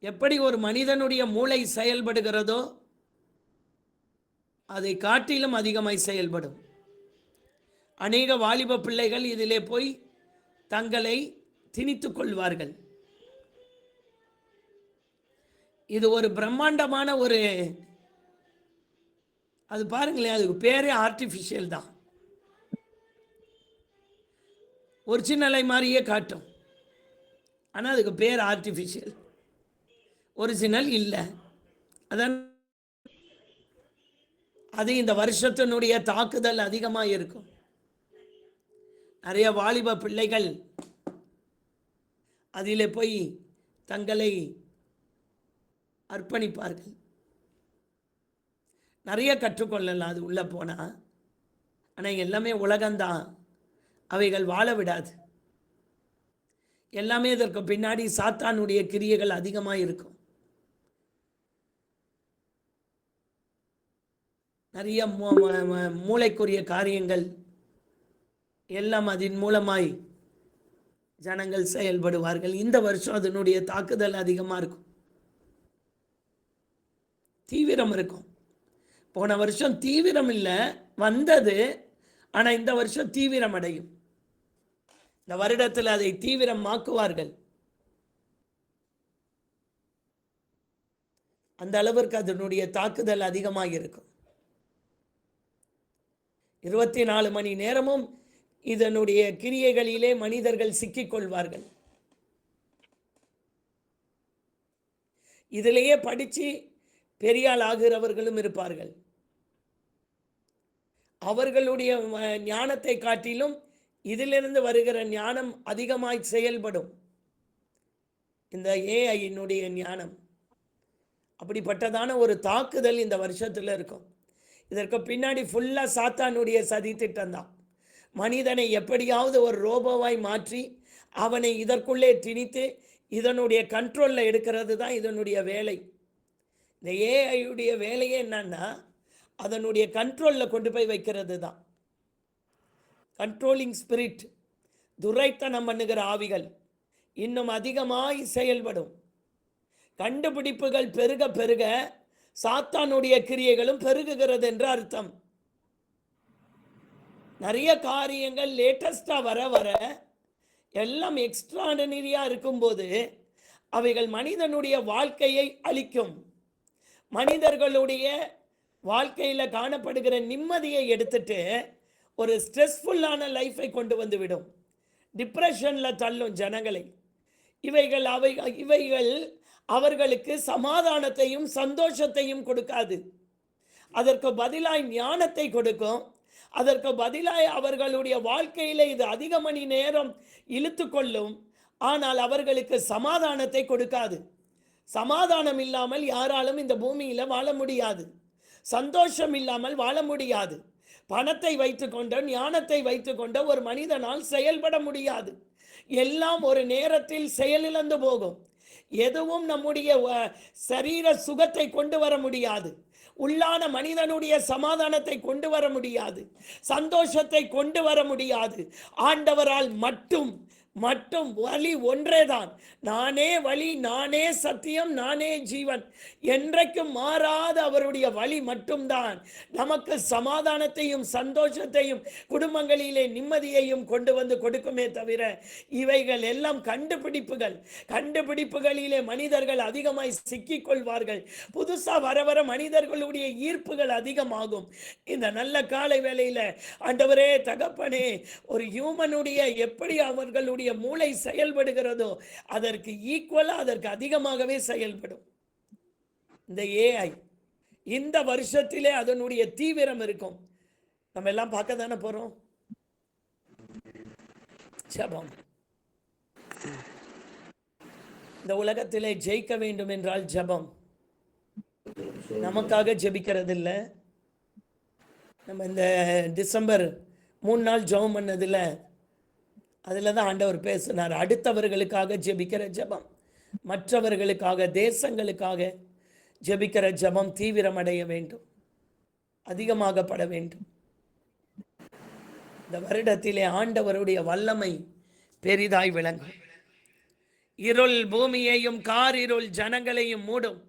எப்படி ஒரு மனிதனுடைய மூளை செயல்படுகிறதோ அதை காட்டிலும் அதிகமாய் செயல்படும். அநேக வாலிப பிள்ளைகள் இதிலே போய் தங்களை திணித்துக் கொள்வார்கள். இது ஒரு பிரம்மாண்டமான அது பாருங்களேன், அதுக்கு பேரே ஆர்டிஃபிஷியல் தான். ஒரிஜினலை மாதிரியே காட்டும், ஆனால் அதுக்கு பேர் ஆர்டிஃபிஷியல், ஒரிஜினல் இல்லை. அதான் அது இந்த வருஷத்தினுடைய தாக்குதல் அதிகமாக இருக்கும். நிறைய வாலிப பிள்ளைகள் அதிலே போய் தங்களை அர்ப்பணிப்பார்கள். நிறைய கற்றுக்கொள்ளலாம் அது உள்ளே போனால். ஆனால் எல்லாமே உலகம்தான், அவைகள் வாழ விடாது. எல்லாமே இதற்கு பின்னாடி சாத்தானுடைய கிரியைகள் அதிகமாக இருக்கும். நிறைய மூளைக்குரிய காரியங்கள் எல்லாம் அதன் மூலமாய் ஜனங்கள் செயல்படுவார்கள். இந்த வருஷம் அதனுடைய தாக்குதல் அதிகமாக இருக்கும், தீவிரம் இருக்கும். போன வருஷம் தீவிரம் இல்லை, வந்தது. ஆனால் இந்த வருஷம் தீவிரம் அடையும். இந்த வருடத்தில் அதை தீவிரமாக்குவார்கள். அந்த அளவிற்கு அதனுடைய தாக்குதல் அதிகமாக இருக்கும். 24 மணி நேரமும் இதனுடைய கிரியைகளிலே மனிதர்கள் சிக்கிக்கொள்வார்கள். இதிலேயே படித்து பெரியாள் ஆகிறவர்களும் இருப்பார்கள். அவர்களுடைய ஞானத்தை காட்டிலும் இதிலிருந்து வருகிற ஞானம் அதிகமாய் செயல்படும். இந்த ஏஐயினுடைய ஞானம் அப்படிப்பட்டதான ஒரு தாக்குதல் இந்த வருஷத்தில் இருக்கும். இதற்கு பின்னாடி ஃபுல்லாக சாத்தானுடைய சதி திட்டம் தான். மனிதனை எப்படியாவது ஒரு ரோபோவாய் மாற்றி அவனை இதற்குள்ளே திணித்து இதனுடைய கண்ட்ரோலில் எடுக்கிறது தான் இதனுடைய வேலை. இந்த ஏஐயுடைய வேலையே என்னன்னா, அதனுடைய கண்ட்ரோலில் கொண்டு போய் வைக்கிறது தான். கண்ட்ரோலிங் ஸ்பிரிட், துரைத்தனம் பண்ணுகிற ஆவிகள் இன்னும் அதிகமாய் செயல்படும். கண்டுபிடிப்புகள் பெருக பெருக சாத்தானுடைய கிரியைகளும் பெருகுகிறது என்று அர்த்தம். நிறைய காரியங்கள் லேட்டஸ்டாக வர வர எல்லாம் எக்ஸ்ட்ராடனரியாக இருக்கும்போது அவைகள் மனிதனுடைய வாழ்க்கையை அளிக்கும். மனிதர்களுடைய வாழ்க்கையில் காணப்படுகிற நிம்மதியை எடுத்துட்டு ஒரு ஸ்ட்ரெஸ்ஃபுல்லான லைஃபை கொண்டு வந்து விடும். டிப்ரெஷனில் தள்ளும் ஜனங்களை. இவைகள் அவர்களுக்கு சமாதானத்தையும் சந்தோஷத்தையும் கொடுக்காது. அதற்கு பதிலாய் ஞானத்தை கொடுக்கும். அதற்கு பதிலாய் அவர்களுடைய வாழ்க்கையில் இது அதிக மணி நேரம் இழுத்து கொள்ளும். ஆனால் அவர்களுக்கு சமாதானத்தை கொடுக்காது. சமாதானம் இல்லாமல் யாராலும் இந்த பூமியில் வாழ முடியாது. சந்தோஷம் இல்லாமல் வாழ முடியாது. பணத்தை வைத்துக்கொண்ட ஞானத்தை வைத்துக்கொண்ட ஒரு மனிதனால் செயல்பட முடியாது. எல்லாம் ஒரு நேரத்தில் செயலிழந்து போகும். எதுவும் நம்முடைய சரீர சுகத்தை கொண்டு வர முடியாது. உள்ளான மனிதனுடைய சமாதானத்தை கொண்டு வர முடியாது. சந்தோஷத்தை கொண்டு வர முடியாது. ஆண்டவரால் மட்டும் வழி ஒன்றேதான். நானே வழி, நானே சத்தியம், நானே ஜீவன். என்றைக்கும் மாறாத அவருடைய வழி மட்டும்தான் நமக்கு சமாதானத்தையும் சந்தோஷத்தையும் குடும்பங்களிலே நிம்மதியையும் கொண்டு வந்து கொடுக்குமே தவிர இவைகள் எல்லாம் கண்டுபிடிப்புகளிலே மனிதர்கள் அதிகமாய் சிக்கிக்கொள்வார்கள். புதுசாக வர வர மனிதர்களுடைய ஈர்ப்புகள் அதிகமாகும். இந்த நல்ல காலை வேளையில் ஆண்டவரே, தகப்பனே, ஒரு ஹியூமனுடைய எப்படி அவர்களுடைய மூளை செயல்படுகிறதோ அதற்கு ஈக்குவலா, அதற்கு அதிகமாகவே செயல்படும். இந்த ஏஐ இந்த வருஷத்திலே அதனுடைய தீவிரம் இருக்கும். நம்ம எல்லாம் பார்க்க தானே போறோம். ஜெபம். இந்த உலகத்திலே ஜெயிக்க வேண்டும் என்றால் ஜெபம். நமக்காக ஜெபிக்கிறது இல்லை. நம்ம இந்த டிசம்பர் 3 நாள் ஜெபம் பண்ணதில்லை, அதில் தான் ஆண்டவர் பேசினார். அடுத்தவர்களுக்காக ஜெபிக்கிற ஜெபம், மற்றவர்களுக்காக, தேசங்களுக்காக ஜெபிக்கிற ஜெபம் தீவிரமடைய வேண்டும், அதிகமாகப்பட வேண்டும். இந்த வருடத்திலே ஆண்டவருடைய வல்லமை பெரிதாய் விளங்கும். இருள் பூமியையும் காரிருள் ஜனங்களையும் மூடும்,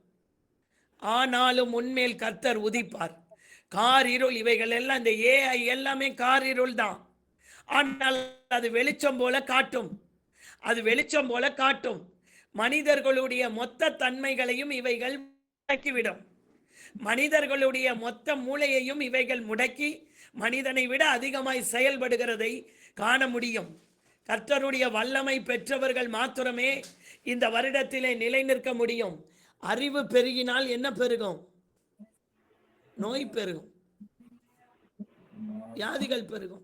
ஆனாலும் உன்மேல் கர்த்தர் உதிப்பார். காரிருள் இவைகள் எல்லாம், இந்த ஏஐ எல்லாமே காரிருள் தான். ஆனால் அது வெளிச்சம் போல காட்டும், அது வெளிச்சம் போல காட்டும். மனிதர்களுடைய மொத்த தன்மைகளையும் இவைகள் முடக்கிவிடும். மனிதர்களுடைய மொத்த மூளையையும் இவைகள் முடக்கி மனிதனை விட அதிகமாய் செயல்படுகிறதை காண முடியும். கர்த்தருடைய வல்லமை பெற்றவர்கள் மாத்திரமே இந்த வருடத்திலே நிலை நிற்க முடியும். அறிவு பெருகினால் என்ன பெருகும்? நோய் பெருகும், வியாதிகள் பெருகும்.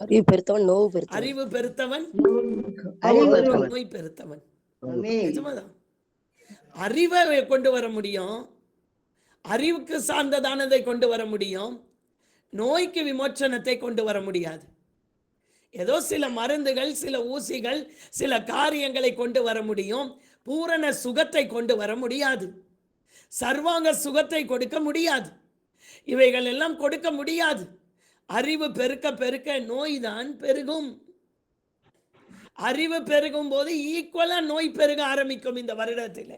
அறிவு பெருத்தவன் நோவு பெருத்தவன், அறிவு பெருத்தவன் நோய் பெருத்தவன். அறிவை கொண்டு வர முடியும், அறிவுக்கு சார்ந்ததானதை கொண்டு வர முடியும், நோய்க்கு விமோச்சனத்தை கொண்டு வர முடியாது. ஏதோ சில மருந்துகள், சில ஊசிகள், சில காரியங்களை கொண்டு வர முடியும், பூரண சுகத்தை கொண்டு வர முடியாது. சர்வாங்க சுகத்தை கொடுக்க முடியாது, இவைகள் எல்லாம் கொடுக்க முடியாது. அறிவு பெருக்க பெருக்க நோய் தான் பெருகும். அறிவு பெருகும் போது ஈக்குவலா நோய் பெருக ஆரம்பிக்கும் இந்த வருடத்தில்.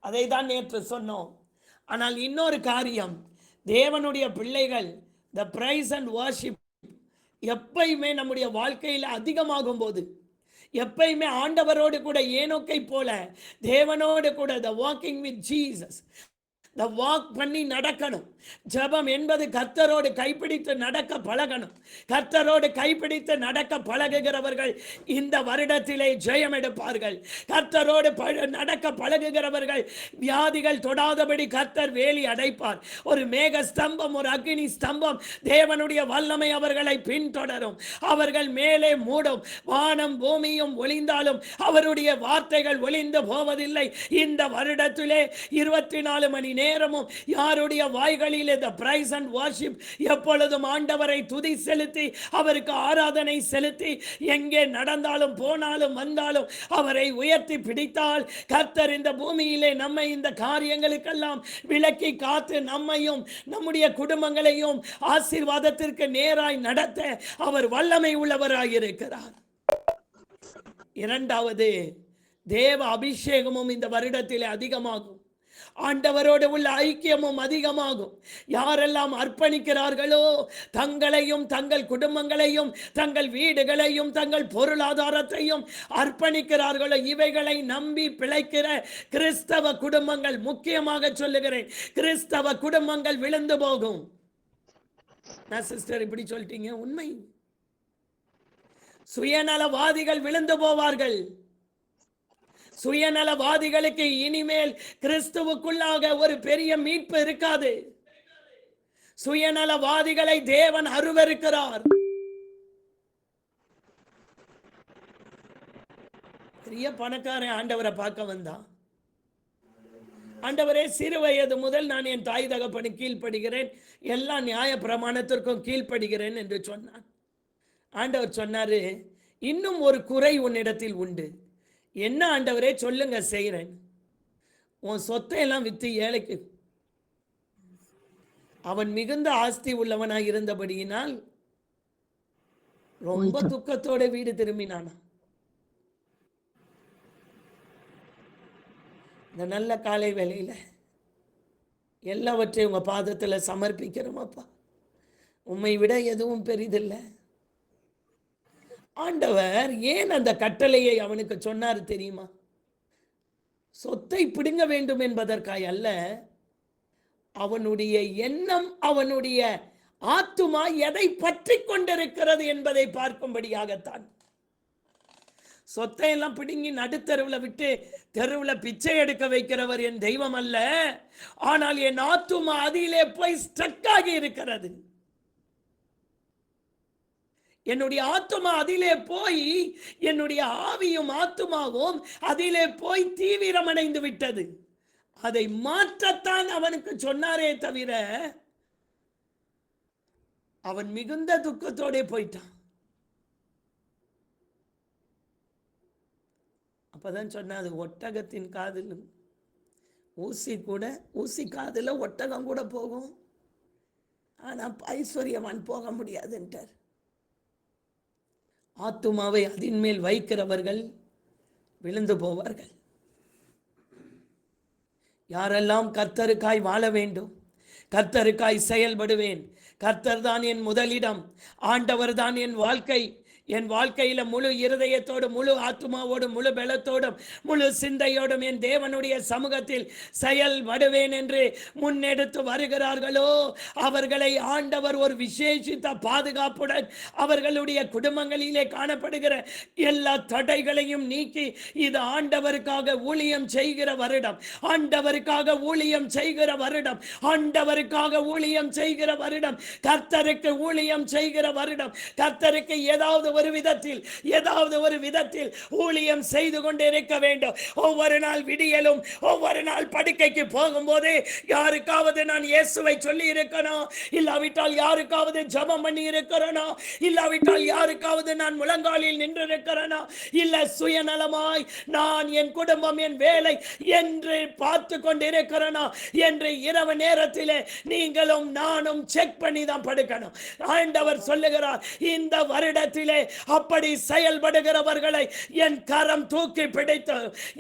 அதை தான் நேற்று சொன்னோம். ஆனால் இன்னொரு காரியம், தேவனுடைய பிள்ளைகள் the praise and worship எப்பயுமே நம்முடைய வாழ்க்கையில் அதிகமாகும் போது, எப்பயுமே ஆண்டவரோடு கூட ஏனோக்கை போல தேவனோடு கூட the walking with Jesus, the walk பண்ணி நடக்கணும். ஜெபம் என்பது கர்த்தரோடு கைப்பிடித்து நடக்க பழகணும். கர்த்தரோடு கைப்பிடித்து நடக்க பழகுகிறவர்கள் இந்த வருடத்திலே ஜெயம் எடுப்பார்கள். கர்த்தரோடு நடக்க பழகுகிறவர்கள் வியாதிகள் தொடாதபடி கர்த்தர் வேலி அடைப்பார். ஒரு மேக ஸ்தம்பம், ஒரு அக்னி ஸ்தம்பம், தேவனுடைய வல்லமை அவர்களை பின்தொடரும். அவர்கள் மேலே மூடும். வானம் பூமியும் ஒளிந்தாலும் அவருடைய வார்த்தைகள் ஒளிந்து போவதில்லை. இந்த வருடத்திலே 24 மணி நேரமும் யாருடைய வாய்களிலே the praise and worship, எப்பொழுதும் ஆண்டவரை துதி செலுத்தி அவருக்கு ஆராதனை செலுத்தி எங்கே நடந்தாலும் போனாலும் வந்தாலும் அவரை உயர்த்தி பிடித்தால் கர்த்தர் இந்த பூமியிலே நம்மை இந்த காரியங்களுக்கெல்லாம் விலக்கி காத்து நம்மையும் நம்முடைய குடும்பங்களையும் ஆசீர்வாதத்திற்கு நேராய் நடத்த அவர் வல்லமை உள்ளவராய் இருக்கிறார். இரண்டாவது, தேவ அபிஷேகமும் இந்த வருடத்திலே அதிகமாகும். ஆண்டவரோடு உள்ள ஐக்கியமும் அதிகமாகும். யாரெல்லாம் அர்ப்பணிக்கிறார்களோ, தங்களையும் தங்கள் குடும்பங்களையும் தங்கள் வீடுகளையும் தங்கள் பொருளாதாரத்தையும் அர்ப்பணிக்கிறார்களோ, இவைகளை நம்பி பிழைக்கிற கிறிஸ்தவ குடும்பங்கள், முக்கியமாக சொல்லுகிறேன், கிறிஸ்தவ குடும்பங்கள் விழுந்து போகும். சிஸ்டர் இப்படி சொல்லிட்டீங்க, உண்மை. சுயநலவாதிகள் விழுந்து போவார்கள். சுயநலவாதிகளுக்கு இனிமேல் கிறிஸ்துவுக்குள்ளாக ஒரு பெரிய மீட்பு இருக்காது. சுயநலவாதிகளை தேவன் அருவருக்கிறார். பெரிய பணக்காரன் ஆண்டவரை பார்க்க வந்தான். ஆண்டவரே, சிறு வயது முதல் நான் என் தாய் தகப்பனு கீழ்ப்படுகிறேன், எல்லா நியாய பிரமாணத்திற்கும் கீழ்ப்படுகிறேன் என்று சொன்னான். ஆண்டவர் சொன்னாரு, இன்னும் ஒரு குறை உன்னிடத்தில் உண்டு. என்ன ஆண்டவரே, சொல்லுங்க, செய்கிறேன். உன் சொத்தை எல்லாம் வித்து ஏழைக்கு. அவன் மிகுந்த ஆஸ்தி உள்ளவனாய் இருந்தபடியினால் ரொம்ப துக்கத்தோட வீடு திரும்பினானா. இந்த நல்ல காலை வேளையில எல்லாவற்றையும் உங்க பாதத்துல சமர்ப்பிக்கிறோம் அப்பா. உம்மை விட எதுவும் பெரிதில்லை. ஆண்டவர் ஏன் அந்த கட்டளையை அவனுக்கு சொன்னார் தெரியுமா? சொத்தை பிடுங்க வேண்டும் என்பதற்காய் அல்ல. அவனுடைய எண்ணம், அவனுடைய ஆத்துமா எதை பற்றி கொண்டிருக்கிறது என்பதை பார்க்கும்படியாகத்தான். சொத்தை எல்லாம் பிடுங்கி நடுத்தருவில் விட்டு தெருவில் பிச்சை எடுக்க வைக்கிறவர் என் தெய்வம் அல்ல. ஆனால் என் ஆத்துமா அதிலே போய் ஸ்ட்ரக் ஆகி இருக்கிறது. என்னுடைய ஆத்துமா அதிலே போய், என்னுடைய ஆவியும் ஆத்துமாவும் அதிலே போய் தீவிரமடைந்து விட்டது. அதை மாற்றத்தான் அவனுக்கு சொன்னாரே தவிர அவன் மிகுந்த துக்கத்தோட போயிட்டான். அப்பதான் சொன்னாது, ஒட்டகத்தின் காதில் ஊசி காதுல ஒட்டகம் கூட போகும், ஆனா ஐஸ்வர்யவான் போக முடியாதுன்றார். ஆத்துமாவை அதின் மேல் வைக்கிறவர்கள் விழுந்து போவார்கள். யாரெல்லாம் கர்த்தருக்காய் வாழ வேண்டும், கர்த்தருக்காய் செயல்படுவேன், கர்த்தர் தான் என் முதலிடம், ஆண்டவர் தான் என் வாழ்க்கை, என் வாழ்க்கையில முழு இருதயத்தோடு, முழு ஆத்மாவோடு, முழு பலத்தோடும், முழு சிந்தையோடும் என் தேவனுடைய சமூகத்தில் செயல்படுவேன் என்று முன்னெடுத்து வருகிறார்களோ அவர்களை ஆண்டவர் ஒரு விசேஷித்த பாதுகாப்புடன் அவர்களுடைய குடும்பங்களிலே காணப்படுகிற எல்லா தடைகளையும் நீக்கி, இது ஆண்டவருக்காக ஊழியம் செய்கிற வருடம், ஆண்டவருக்காக ஊழியம் செய்கிற வருடம், ஆண்டவருக்காக ஊழியம் செய்கிற வருடம், கர்த்தருக்கு ஊழியம் செய்கிற வருடம், கர்த்தருக்கு ஏதாவது ஒரு விதத்தில் ஊழியம் செய்து கொண்டே இருக்க வேண்டும். ஒவ்வொரு நாள் விடியலும், ஒவ்வொரு நாள் படுக்கைக்கு போகும்போது யாருக்காவது நான் இயேசுவை சொல்லி இருக்கணும், இல்லாவிட்டால் யாருக்காவது ஜெபம் பண்ணி இருக்கிறனோ, இல்லாவிட்டால் யாருக்காவது நான் முழங்காலில் நின்று இருக்கிறனோ, இல்ல சுயநலமாய் நான் என் குடும்பம், என் வேலை என்று பார்த்து கொண்டிருக்கிறனோ என்று இரவு நேரத்திலே நீங்களும் நானும் செக் பண்ணி தான் படுக்கணும். ஆண்டவர் சொல்லுகிறார், இந்த வருடத்திலே அப்படி செயல்படுகிறவர்களை என் கரம் தூக்கி பிடித்து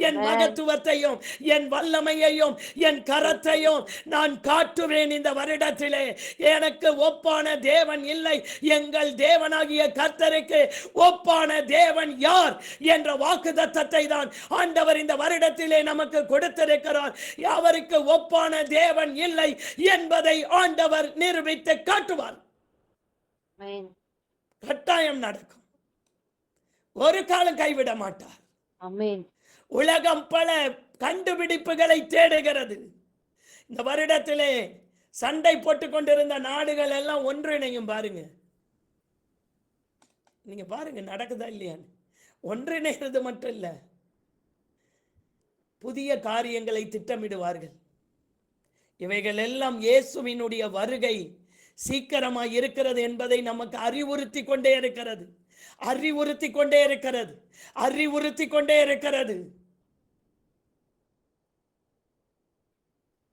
என் மகத்துவத்தையும் என் வல்லமையையும் என் கரத்தையும் நான் காட்டுவேன். இந்த வருடத்திலே எனக்கு ஒப்பான தேவன் இல்லை, எங்கள் தேவனாகிய கர்த்தருக்கு ஒப்பான தேவன் யார் என்ற வாக்குத்தத்தத்தை தான் ஆண்டவர் இந்த வருடத்திலே நமக்கு கொடுத்திருக்கிறார். அவருக்கு ஒப்பான தேவன் இல்லை என்பதை ஆண்டவர் நிரூபித்து காட்டுவார். கட்டாயம் நடக்கும், ஒரு காலம் கைவிட மாட்டார். உலகம் பல கண்டுபிடிப்புகளை தேடுகிறது. இந்த வருடத்திலே சண்டை போட்டுக் கொண்டிருந்த நாடுகள் எல்லாம் ஒன்றிணையும். பாருங்க, நீங்க பாருங்க நடக்குதா இல்லையான்னு. ஒன்றிணைகிறது மட்டும் இல்ல, புதிய காரியங்களை திட்டமிடுவார்கள். இவைகள் எல்லாம் இயேசுவினுடைய வருகை சீக்கிரமாய் இருக்கிறது என்பதை நமக்கு அறிவுறுத்தி கொண்டே இருக்கிறது, அறிவுறுத்தி கொண்டே இருக்கிறது, அறிவுறுத்தி கொண்டே இருக்கிறது.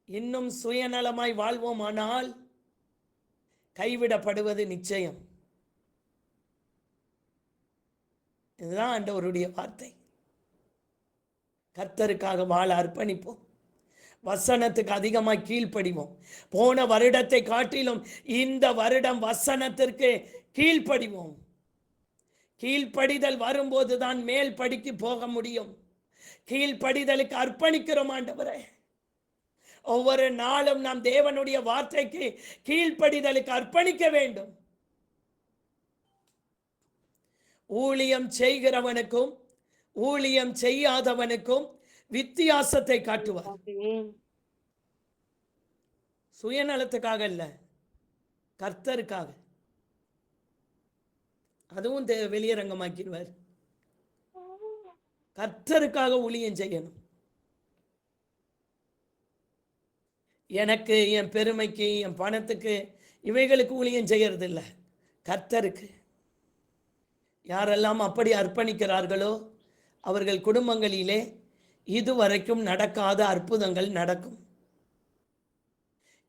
இன்னும் சுயநலமாய் வாழ்வோமானால் கைவிடப்படுவது நிச்சயம். இதுதான் ஆண்டவருடைய வார்த்தை. கர்த்தருக்காக வாழ அர்ப்பணிப்போம், வசனத்துக்கு அதிகமாக கீழ்ப்படிவோம். போன வருடத்தை காட்டிலும் இந்த வருடம் வசனத்திற்கு கீழ்ப்படிவோம். கீழ்ப்படிதல் வரும்போது தான் மேல் படிக்கு போக முடியும். கீழ்ப்படிதலுக்கு அர்ப்பணிக்கிறோம் ஆண்டவரே. ஒவ்வொரு நாளும் நாம் தேவனுடைய வார்த்தைக்கு கீழ்ப்படிதலுக்கு அர்ப்பணிக்க வேண்டும். ஊழியம் செய்கிறவனுக்கும் ஊழியம் செய்யாதவனுக்கும் வித்தியாசத்தை காட்டுவார். சுயநலத்துக்காக இல்ல, கர்த்தருக்காக. அதுவும் வெளியரங்கமாக்கிடுவார். கர்த்தருக்காக ஊழியம் செய்யணும். எனக்கு, என் பெருமைக்கு, என் பணத்துக்கு, இவைகளுக்கு ஊழியம் செய்யறது இல்லை, கர்த்தருக்கு. யாரெல்லாம் அப்படி அர்ப்பணிக்கிறார்களோ அவர்கள் குடும்பங்களிலே இதுவரைக்கும் நடக்காத அற்புதங்கள் நடக்கும்.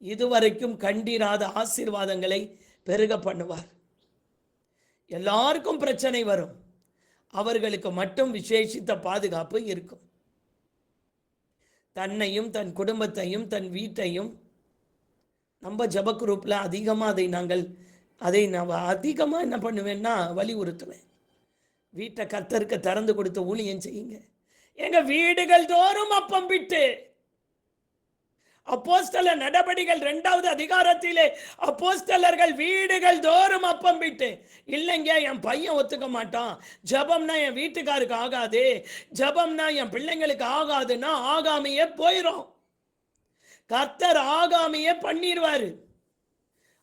இதுவரைக்கும் கண்டிராத ஆசீர்வாதங்களை பெருக பண்ணுவார். எல்லாருக்கும் பிரச்சனை வரும், அவர்களுக்கு மட்டும் விசேஷித்த பாதுகாப்பு இருக்கும். தன்னையும் தன் குடும்பத்தையும் தன் வீட்டையும் நம்ம ஜப குரூப்ல அதிகமாக அதை நான் அதிகமாக என்ன பண்ணுவேன்னா வலியுறுத்துவேன். வீட்டை கர்த்தருக்கு திறந்து கொடுத்து ஊழியம் செய்யுங்க. எங்க வீடுகள் தோறும் அப்பம் விட்டு. அப்போஸ்தலர் நடபடிகள் 2வது அதிகாரத்திலே அப்போஸ்தலர்கள் வீடுகள் தோறும் அப்பம் விட்டு. இல்லைங்க, என் பையன் ஒத்துக்க மாட்டான், ஜபம்னா என் வீட்டுக்காருக்கு ஆகாது, ஜபம்னா என் பிள்ளைங்களுக்கு ஆகாதுன்னா ஆகாமையே போயிரும். கர்த்தர் ஆகாமையே பண்ணிடுவாரு.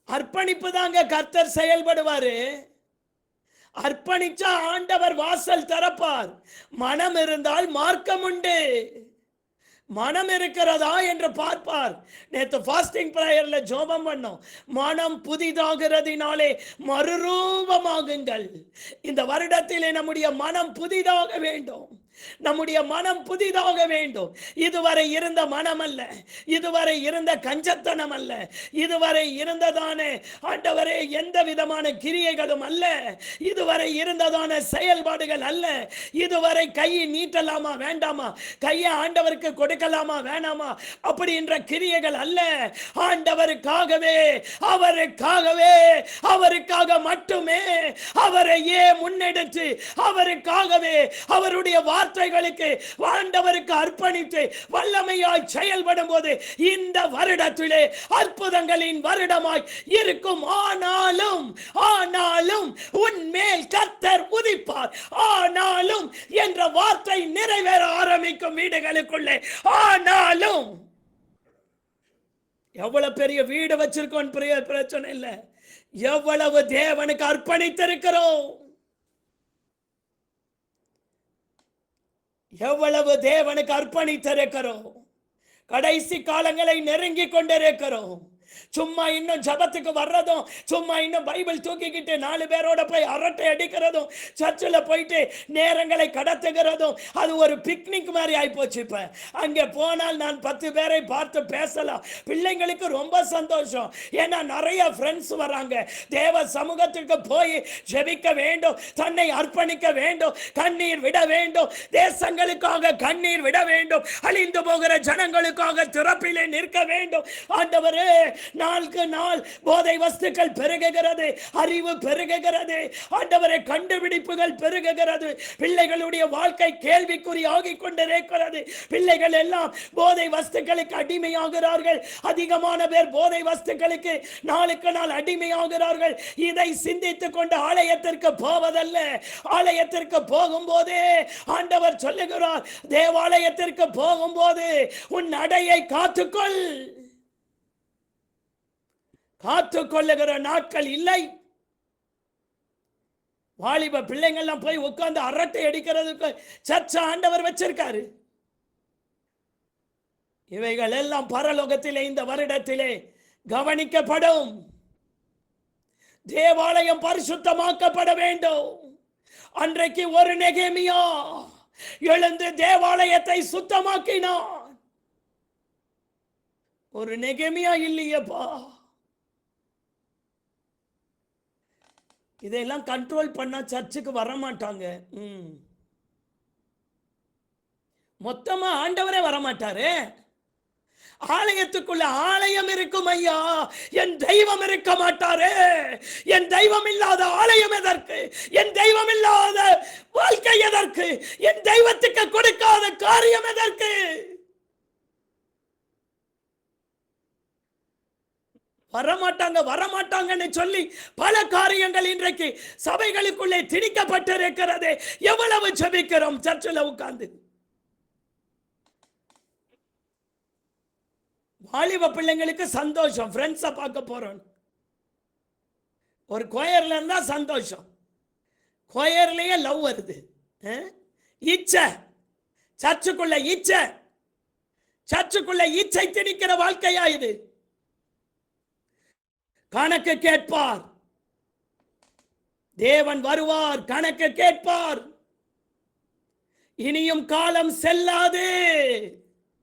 அர்ப்பணிப்பு தாங்க கர்த்தர் செயல்படுவாரு. அர்ப்பணிச்சா ஆண்டவர் வாசல் திறப்பார். மனம் இருந்தால் மார்க்கம் உண்டு. மனம் இருக்கிறதா என்று பார்ப்பார். நேற்று ஃபாஸ்டிங் பிரேயர்ல ஜெபம் பண்ணோம். மனம் புதிதாகிறதினாலே மறுரூபமாகுங்கள். இந்த வருடத்திலே நம்முடைய மனம் புதிதாக வேண்டும். நம்முடைய மனம் புதிதாக வேண்டும். இதுவரை இருந்த மனம் அல்ல, இதுவரை இருந்த கஞ்சத்தனம் அல்ல, இதுவரை இருந்ததான ஆண்டவரே எந்த விதமான கிரியைகளும் அல்ல, இதுவரை இருந்ததான செயல்பாடுகள் அல்ல, இதுவரை கையை நீட்டலாமா வேண்டாமா, கையை ஆண்டவருக்கு கொடுக்கலாமா வேணாமா அப்படின்ற கிரியைகள் அல்ல. ஆண்டவருக்காகவே, அவருக்காகவே, அவருக்காக மட்டுமே அவரையே முன்னெடுத்து அவருக்காகவே அவருடைய வார்த்தைகளுக்கு ஆண்டவருக்கு அர்ப்பணித்து வல்லமையாய் செயல்படும் போது இந்த வருடத்திலே அற்புதங்களின் வருடமாய் இருக்கும். ஆனாலும் ஆனாலும் உன்மேல் கர்த்தர் உதிப்பார், ஆனாலும் என்ற வார்த்தை நிறைவேற ஆரம்பிக்கும் வீடுகளுக்குள்ளே. ஆனாலும் எவ்வளவு பெரிய வீடு வச்சிருக்கோம் பிரச்சனை இல்லை, எவ்வளவு தேவனுக்கு அர்ப்பணித்திருக்கிறோம், எவ்வளவு தேவனுக்கு அர்ப்பணித்திருக்கிறோம். கடைசி காலங்களை நெருங்கி கொண்டிருக்கிறோம். சும்மா இன்னும் ஜபத்துக்கு வர்றதும், சும்மா இன்னும் பைபிள் தூக்கிக்கிட்டு 4 பேரோட போய் அரட்டை அடிக்கிறதும், சர்ச்சில் போயிட்டு நேரங்களை கடத்துகிறதும், அது ஒரு பிக்னிக் மாதிரி ஆயிப்போச்சு. இப்ப அங்கே போனால் நான் 10 பேரை பார்த்து பேசலாம். பிள்ளைங்களுக்கு ரொம்ப சந்தோஷம், ஏன்னா நிறைய ஃப்ரெண்ட்ஸ் வராங்க. தேவ சமூகத்திற்கு போய் ஜெபிக்க வேண்டும், தன்னை அர்ப்பணிக்க வேண்டும், கண்ணீர் விட வேண்டும், தேசங்களுக்காக கண்ணீர் விட வேண்டும், அழிந்து போகிற ஜனங்களுக்காக திறப்பிலே நிற்க வேண்டும். ஆண்டவரே, நாளுக்கு நாள் போதை வஸ்துக்கள் பெருகுகிறது, அறிவு பெருகுகிறது, ஆண்டவரே கண்டுபிடிப்புகள் பெருகுகிறது, பிள்ளைகளுடைய வாழ்க்கை கேள்விக்குறி ஆகிக் கொண்டிருக்கிறது. பிள்ளைகள் எல்லாம் போதை வஸ்துக்களுக்கு அடிமையாகிறார்கள். அதிகமான பேர் போதை வஸ்துக்களுக்கு நாளுக்கு நாள் அடிமையாகிறார்கள். இதை சிந்தித்துக் கொண்டு ஆலயத்திற்கு போவதல்ல, ஆலயத்திற்கு போகும்போதே ஆண்டவர் சொல்லுகிறார், தேவாலயத்திற்கு போகும்போது உன் நடையை காத்துக்கொள். காத்துக்கொள்ளுகிற நாட்கள் இல்லை. வாலிப பிள்ளைங்கள்லாம் போய் உட்கார்ந்து அரட்டை அடிக்கிறதுக்கு சர்ச்ச ஆண்டவர் வச்சிருக்காரு. இவைகள் எல்லாம் பரலோகத்திலே இந்த வருடத்திலே கவனிக்கப்படும். தேவாலயம் பரிசுத்தமாக்கப்பட வேண்டும். அன்றைக்கு ஒரு நெகேமியா எழுந்து தேவாலயத்தை சுத்தமாக்கினான். ஒரு நெகேமியா இல்லையப்பா. இதெல்லாம் கண்ட்ரோல் பண்ணா சர்ச்சுக்கு வர மாட்டாங்க. மொத்தமா ஆண்டவரே வரமாட்டாரு. ஆலயத்துக்குள்ள ஆலயம் இருக்கும் ஐயா, என் தெய்வம் இருக்க மாட்டாரு. என் தெய்வம் இல்லாத ஆலயம் எதற்கு? என் தெய்வம் இல்லாத வாழ்க்கை எதற்கு? என் தெய்வத்துக்கு கொடுக்காத காரியம் எதற்கு? வரமாட்டாங்க வரமாட்டாங்கன்னு சொல்லி பல காரியங்கள் இன்றைக்கு சபைகளுக்குள்ளே திணிக்கப்பட்டிருக்கிறது. எவ்வளவு ஜெபிக்கிறோம் சர்ச்சில் உட்கார்ந்து. வாலிப பிள்ளைங்களுக்கு சந்தோஷம், ஃப்ரெண்ட்ஸை பார்க்க போறோம். ஒரு கோயர்ல இருந்தா சந்தோஷம், கோயர்லயே லவ் வருது. இச்சை சர்ச்சுக்குள்ள, இச்சை சர்ச்சுக்குள்ள இச்சை திணிக்கிற வாழ்க்கையா இது? கணக்கு கேட்பார், தேவன் வருவார், கணக்கு கேட்பார். இனியும் காலம் செல்லாது.